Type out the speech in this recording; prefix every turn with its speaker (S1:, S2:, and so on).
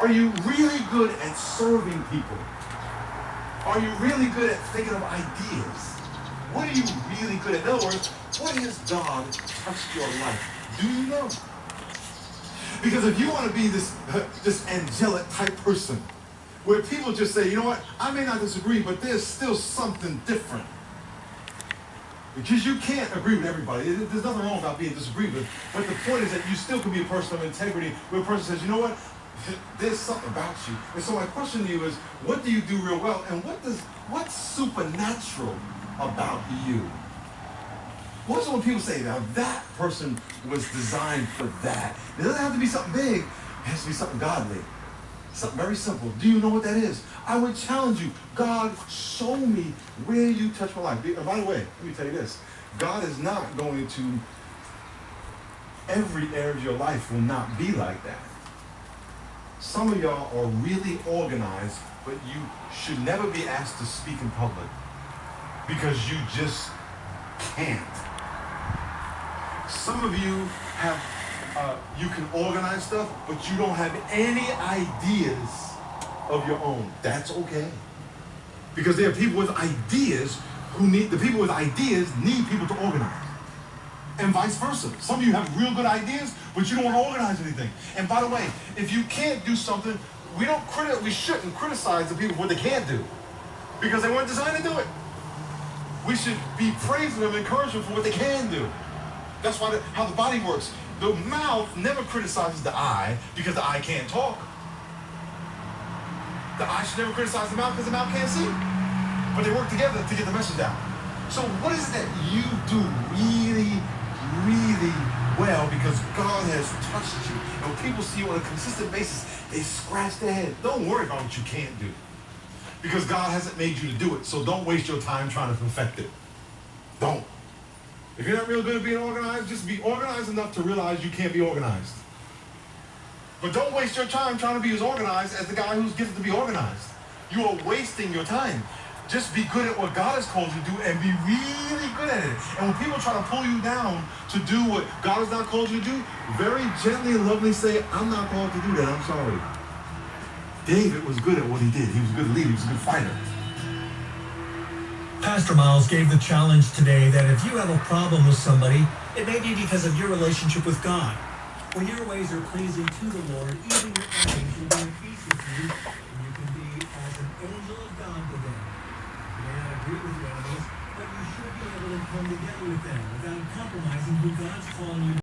S1: Are you really good at serving people? Are you really good at thinking of ideas? What are you really good at? In other words, what has God touched your life? Do you know? Because if you want to be this angelic type person, where people just say, you know what, I may not disagree, but there's still something different. Because you can't agree with everybody. There's nothing wrong about being disagreed with. But the point is that you still can be a person of integrity where a person says, you know what, there's something about you. And so my question to you is, what do you do real well? And what's supernatural about you? What's when people say, now that person was designed for that? It doesn't have to be something big. It has to be something godly. Something very simple. Do you know what that is? I would challenge you. God, show me where you touch my life. And by the way, let me tell you this. God is not going to, every area of your life will not be like that. Some of y'all are really organized, but you should never be asked to speak in public because you just can't. Some of you have you can organize stuff, but you don't have any ideas of your own. That's okay. Because there are people with ideas the people with ideas need people to organize. And vice versa. Some of you have real good ideas, but you don't want to organize anything. And by the way, if you can't do something, we shouldn't criticize the people for what they can't do. Because they weren't designed to do it. We should be praising them, encouraging them for what they can do. That's how the body works. The mouth never criticizes the eye because the eye can't talk. The eye should never criticize the mouth because the mouth can't see. But they work together to get the message out. So what is it that you do really, really well because God has touched you? And when people see you on a consistent basis, they scratch their head. Don't worry about what you can't do. Because God hasn't made you to do it. So don't waste your time trying to perfect it. Don't. If you're not real good at being organized, just be organized enough to realize you can't be organized. But don't waste your time trying to be as organized as the guy who's gifted to be organized. You are wasting your time. Just be good at what God has called you to do and be really good at it. And when people try to pull you down to do what God has not called you to do, very gently and lovingly say, I'm not called to do that, I'm sorry. David was good at what he did. He was a good leader, he was a good fighter.
S2: Pastor Miles gave the challenge today that if you have a problem with somebody, it may be because of your relationship with God. When your ways are pleasing to the Lord, even your enemies will be at peace with you, and you can be as an angel of God to them. You may not agree with your enemies, but you should be able to come together with them without compromising who God's calling you to be.